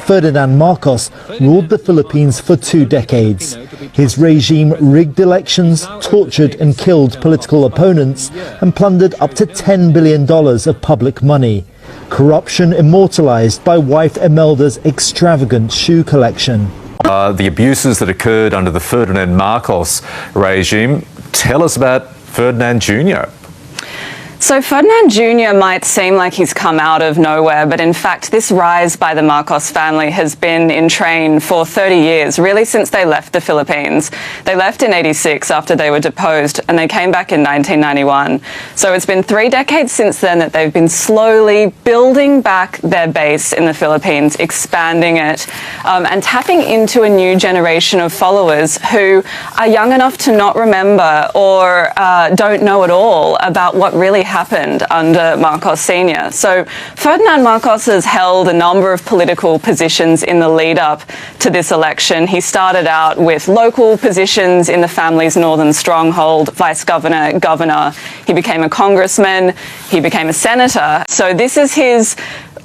Ferdinand Marcos ruled the Philippines for 2 decades. His regime rigged elections, tortured and killed political opponents, and plundered up to $10 billion of public money. Corruption immortalized by wife Imelda's extravagant shoe collection. The abuses that occurred under the Ferdinand Marcos regime. Tell us about Ferdinand Jr. So Ferdinand Jr. might seem like he's come out of nowhere, but in fact this rise by the Marcos family has been in train for 30 years, really since they left the Philippines. They left in '86 after they were deposed, and they came back in 1991. So it's been 3 decades since then that they've been slowly building back their base in the Philippines, expanding it, and tapping into a new generation of followers who are young enough to not remember or don't know at all about what really happened under Marcos Sr. So Ferdinand Marcos has held a number of political positions in the lead up to this election. He started out with local positions in the family's northern stronghold, vice governor, governor. He became a congressman. He became a senator. So this is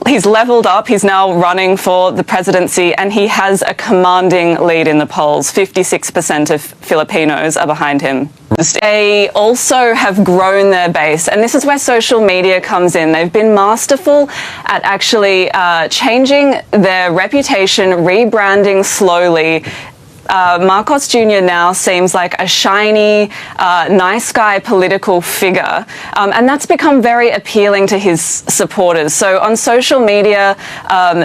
he's leveled up. He's now running for the presidency, and he has a commanding lead in the polls. 56% of Filipinos are behind him. They also have grown their base, and this is where social media comes in. They've been masterful at actually changing their reputation, rebranding slowly. Marcos Jr. now seems like a shiny, nice guy political figure, and that's become very appealing to his supporters. So on social media,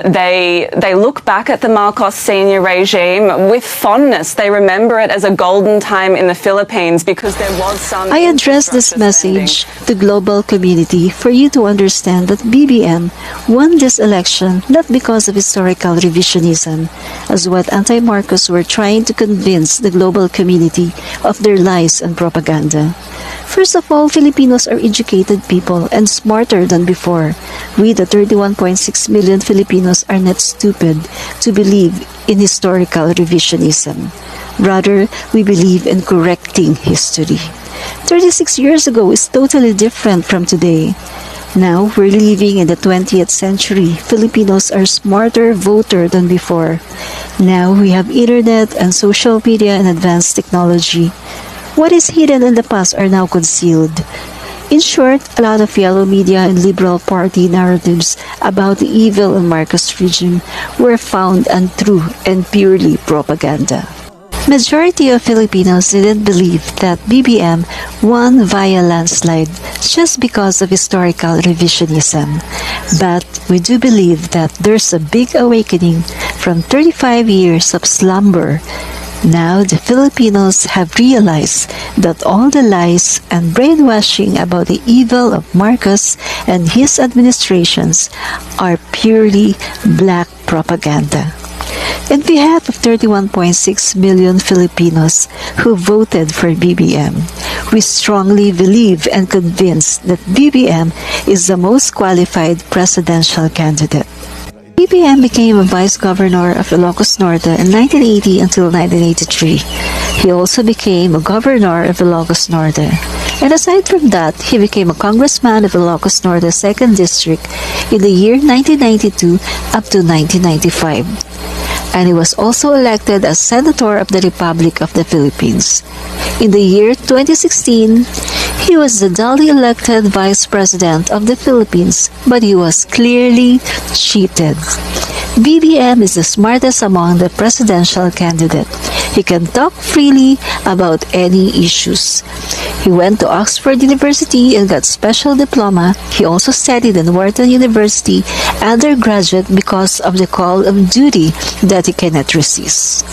they look back at the Marcos Sr. regime with fondness. They remember it as a golden time in the Philippines because there was some... I address this message to global community for you to understand that BBM won this election not because of historical revisionism, as what anti-Marcos were trying to convince the global community of their lies and propaganda. First of all, Filipinos are educated people and smarter than before. We, the 31.6 million Filipinos, are not stupid to believe in historical revisionism. Rather, we believe in correcting history. 36 years ago is totally different from today. Now, we're living in the 20th century. Filipinos are smarter voter than before. Now, we have internet and social media and advanced technology. What is hidden in the past are now concealed. In short, a lot of yellow media and Liberal Party narratives about the evil and Marcos regime were found untrue and purely propaganda. Majority of Filipinos didn't believe that BBM won via landslide just because of historical revisionism. But we do believe that there's a big awakening from 35 years of slumber. Now the Filipinos have realized that all the lies and brainwashing about the evil of Marcos and his administrations are purely black propaganda. In behalf of 31.6 million Filipinos who voted for BBM, we strongly believe and convinced that BBM is the most qualified presidential candidate. BBM became a vice governor of Ilocos Norte in 1980 until 1983. He also became a governor of Ilocos Norte. And aside from that, he became a congressman of Ilocos Norte 2nd District in the year 1992 up to 1995. And he was also elected as Senator of the Republic of the Philippines. In the year 2016, he was the duly elected Vice President of the Philippines, but he was clearly cheated. BBM is the smartest among the presidential candidates. He can talk freely about any issues. He went to Oxford University and got special diploma. He also studied at Wharton University undergraduate because of the call of duty that he cannot resist.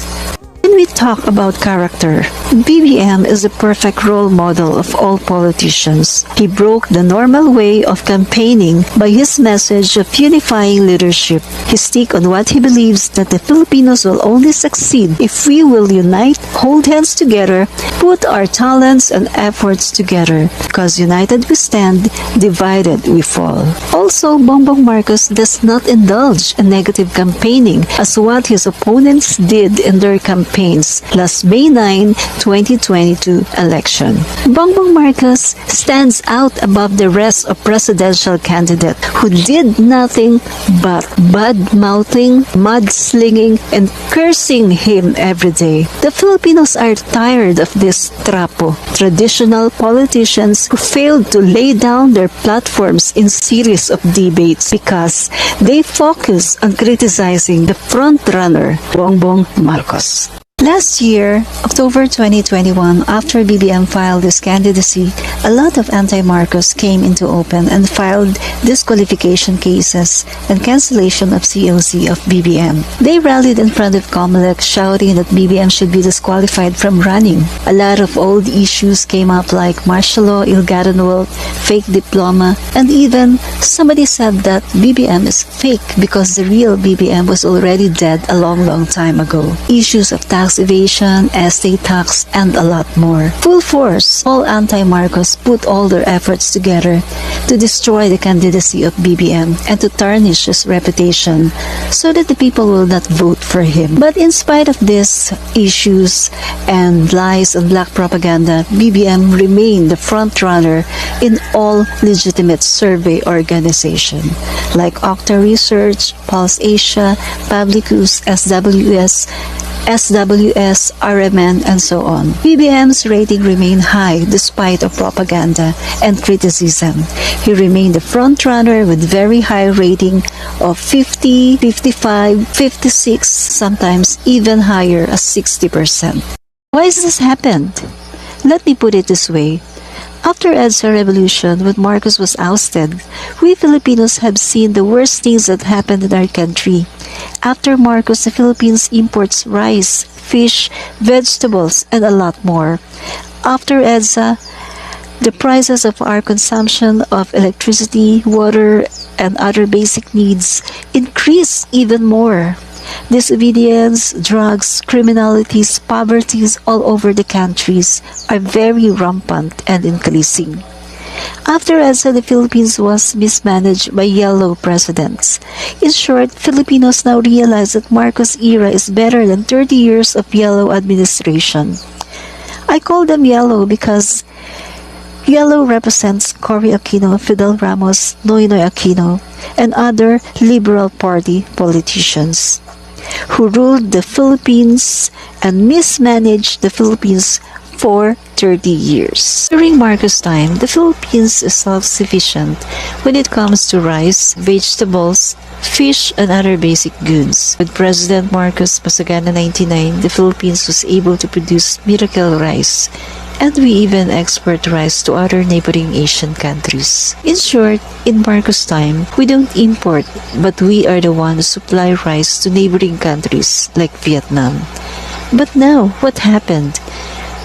When we talk about character, BBM is the perfect role model of all politicians. He broke the normal way of campaigning by his message of unifying leadership. His take on what he believes that the Filipinos will only succeed if we will unite, hold hands together, put our talents and efforts together. Because united we stand, divided we fall. Also, Bongbong Marcos does not indulge in negative campaigning as what his opponents did in their campaign. campaigns last May 9, 2022 election. Bongbong Marcos stands out above the rest of presidential candidates who did nothing but bad-mouthing, mudslinging, and cursing him every day. The Filipinos are tired of this trapo, traditional politicians who failed to lay down their platforms in series of debates because they focus on criticizing the frontrunner, Bongbong Marcos. Last year, October 2021, after BBM filed his candidacy, a lot of anti-Marcos came into open and filed disqualification cases and cancellation of COC of BBM. They rallied in front of COMELEC shouting that BBM should be disqualified from running. A lot of old issues came up like martial law, ill-gotten wealth, fake diploma, and even somebody said that BBM is fake because the real BBM was already dead a long time ago. Issues of tax evasion, estate tax, and a lot more. Full force, all anti-Marcos put all their efforts together to destroy the candidacy of BBM and to tarnish his reputation so that the people will not vote for him. But in spite of these issues and lies and black propaganda, BBM remained the front runner in all legitimate survey organizations like Octa Research, Pulse Asia, Publicus, SWS, RMN, and so on. BBM's rating remained high despite of propaganda and criticism. He remained the front runner with very high rating of 50, 55, 56, sometimes even higher as 60%. Why has this happened? Let me put it this way. After EDSA revolution, when Marcos was ousted, we Filipinos have seen the worst things that happened in our country. After Marcos, the Philippines imports rice, fish, vegetables, and a lot more. After EDSA, the prices of our consumption of electricity, water, and other basic needs increased even more. Disobedience, drugs, criminalities, poverties all over the countries are very rampant and increasing. After EDSA, the Philippines was mismanaged by yellow presidents. In short, Filipinos now realize that Marcos era is better than 30 years of yellow administration. I call them yellow because yellow represents Cory Aquino, Fidel Ramos, Noynoy Aquino, and other Liberal Party politicians who ruled the Philippines and mismanaged the Philippines for 30 years. During Marcos' time, the Philippines is self-sufficient when it comes to rice, vegetables, fish, and other basic goods. With President Marcos Pasagana 99, the Philippines was able to produce miracle rice, and we even export rice to other neighboring Asian countries. In short, in Marcos' time, we don't import, but we are the ones who supply rice to neighboring countries like Vietnam. But now, what happened?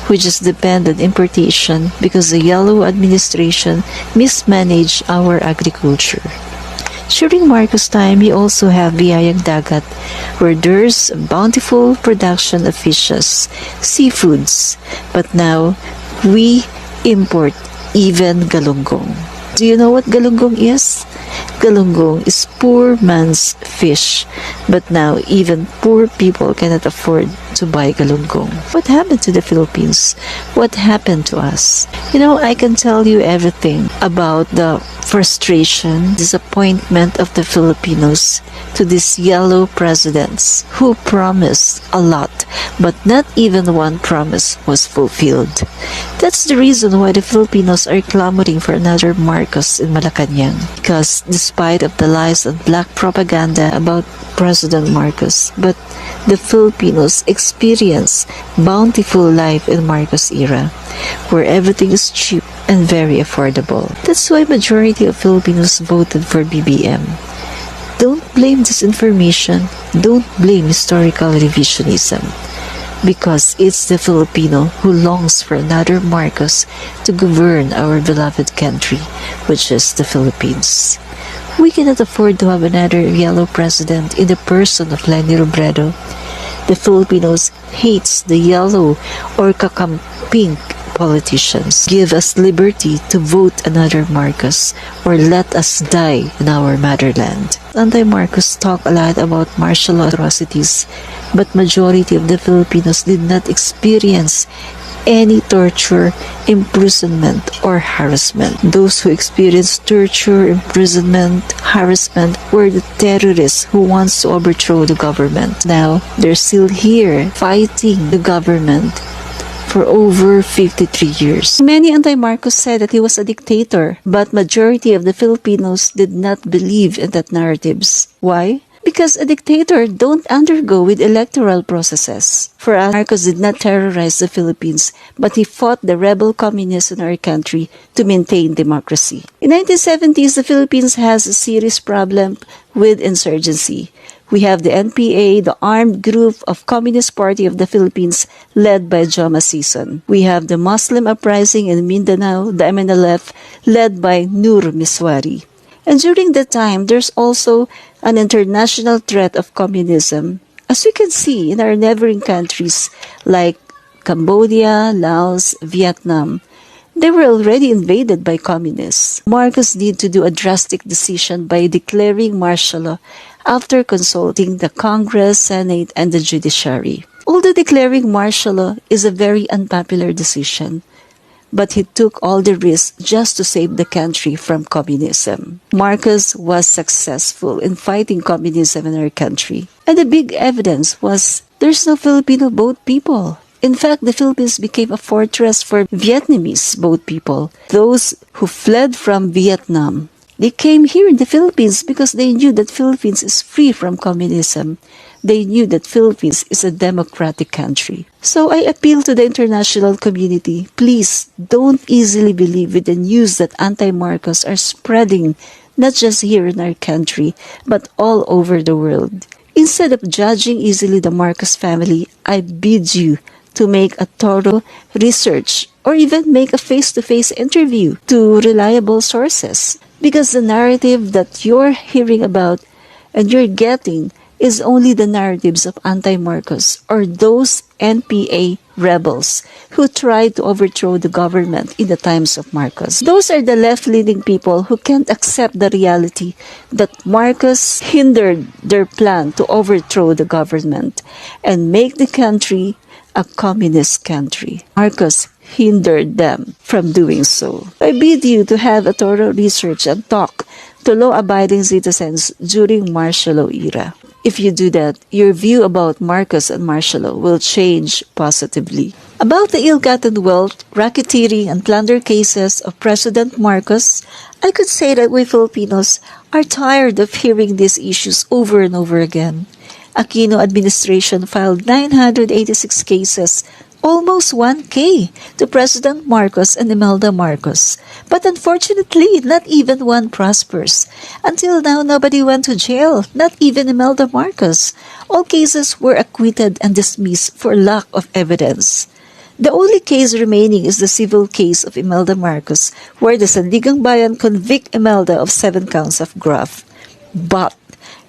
We just depend on importation because the yellow administration mismanaged our agriculture. During Marcos' time, we also have Biyayang Dagat, where there's a bountiful production of fishes, seafoods. But now, we import even galunggong. Do you know what galunggong is? Galunggong is poor man's fish. But now, even poor people cannot afford to buy galunggong. What happened to the Philippines? What happened to us? You know, I can tell you everything about the frustration, disappointment of the Filipinos to these yellow presidents who promised a lot, but not even one promise was fulfilled. That's the reason why the Filipinos are clamoring for another Marcos in Malacanang. Because despite of the lies and black propaganda about President Marcos, but the Filipinos experience bountiful life in Marcos era, where everything is cheap and very affordable. That's why majority of Filipinos voted for BBM. Don't blame disinformation, don't blame historical revisionism, because it's the Filipino who longs for another Marcos to govern our beloved country, which is the Philippines. We cannot afford to have another yellow president in the person of Leni Robredo. The Filipinos hates the yellow or kakampink politicians. Give us liberty to vote another Marcos, or let us die in our motherland. Anti-Marcos talk a lot about martial law atrocities, but majority of the Filipinos did not experience any torture, imprisonment, or harassment. Those who experienced torture, imprisonment, harassment were the terrorists who wants to overthrow the government. Now, they're still here fighting the government for over 53 years. Many anti-Marcos said that he was a dictator, but majority of the Filipinos did not believe in that narratives. Why? Because a dictator don't undergo with electoral processes. For us, Marcos did not terrorize the Philippines, but he fought the rebel communists in our country to maintain democracy. In 1970s, the Philippines has a serious problem with insurgency. We have the NPA, the armed group of Communist Party of the Philippines, led by Joma Sison. We have the Muslim uprising in Mindanao, the MNLF, led by Nur Miswari. And during that time, there's also an international threat of communism. As we can see in our neighboring countries like Cambodia, Laos, Vietnam, they were already invaded by communists. Marcos needed to do a drastic decision by declaring martial law after consulting the Congress, Senate, and the judiciary. Although declaring martial law is a very unpopular decision, but he took all the risks just to save the country from communism. Marcos was successful in fighting communism in our country. And the big evidence was there's no Filipino boat people. In fact, the Philippines became a fortress for Vietnamese boat people. Those who fled from Vietnam, they came here in the Philippines because they knew that Philippines is free from communism. They knew that Philippines is a democratic country. So I appeal to the international community, please don't easily believe with the news that anti-Marcos are spreading, not just here in our country, but all over the world. Instead of judging easily the Marcos family, I bid you to make a thorough research or even make a face-to-face interview to reliable sources. Because the narrative that you're hearing about and you're getting is only the narratives of anti-Marcos or those NPA rebels who tried to overthrow the government in the times of Marcos. Those are the left-leaning people who can't accept the reality that Marcos hindered their plan to overthrow the government and make the country a communist country. Marcos hindered them from doing so. I bid you to have a thorough research and talk to law-abiding citizens during martial law era. If you do that, your view about Marcos and martial law will change positively. About the ill-gotten wealth, racketeering, and plunder cases of President Marcos, I could say that we Filipinos are tired of hearing these issues over and over again. Aquino administration filed 986 cases, almost 1K, to President Marcos and Imelda Marcos. But unfortunately, not even one prospers. Until now, nobody went to jail, not even Imelda Marcos. All cases were acquitted and dismissed for lack of evidence. The only case remaining is the civil case of Imelda Marcos, where the Sandigang Bayan convict Imelda of 7 counts of graft. But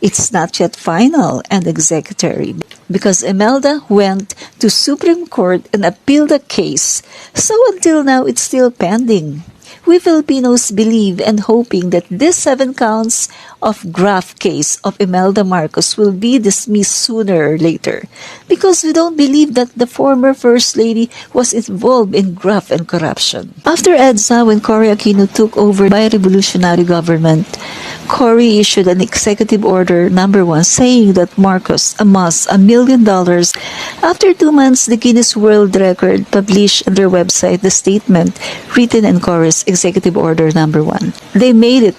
it's not yet final and executory because Imelda went to Supreme Court and appealed the case. So until now, it's still pending. We Filipinos believe and hoping that this 7 counts of graft case of Imelda Marcos will be dismissed sooner or later because we don't believe that the former First Lady was involved in graft and corruption. After EDSA, when Cory Aquino took over by revolutionary government, Cory issued an executive order number 1 saying that Marcos amassed $1 million. After 2 months, the Guinness World Record published on their website the statement written in Cory's executive order number 1. They made it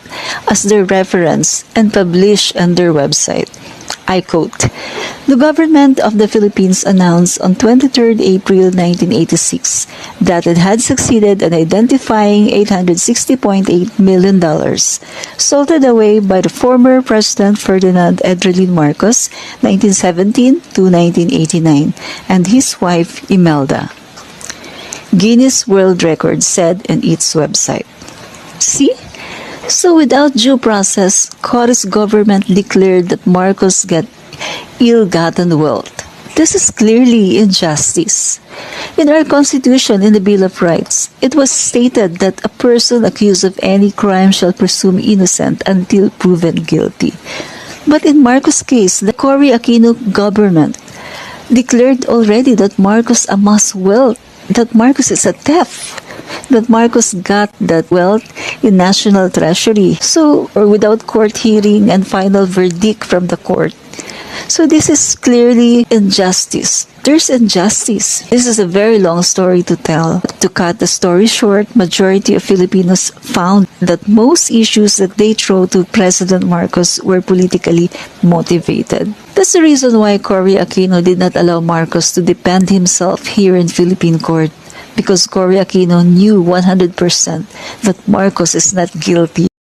as their reference and published on their website. I quote, "The government of the Philippines announced on 23rd April 1986 that it had succeeded in identifying $860.8 million salted away by the former President Ferdinand Edrelin Marcos, 1917 to 1989, and his wife Imelda." Guinness World Record said in its website. See? So without due process, Cory's government declared that Marcos got ill-gotten wealth. This is clearly injustice. In our Constitution, in the Bill of Rights, it was stated that a person accused of any crime shall presume innocent until proven guilty. But in Marcos' case, the Cory Aquino government declared already that Marcos amassed wealth, that Marcos is a thief, that Marcos got that wealth in national treasury. So, or without court hearing and final verdict from the court. So this is clearly injustice. There's injustice. This is a very long story to tell. To cut the story short, majority of Filipinos found that most issues that they throw to President Marcos were politically motivated. That's the reason why Cory Aquino did not allow Marcos to defend himself here in Philippine court, because Cory Aquino knew 100% that Marcos is not guilty.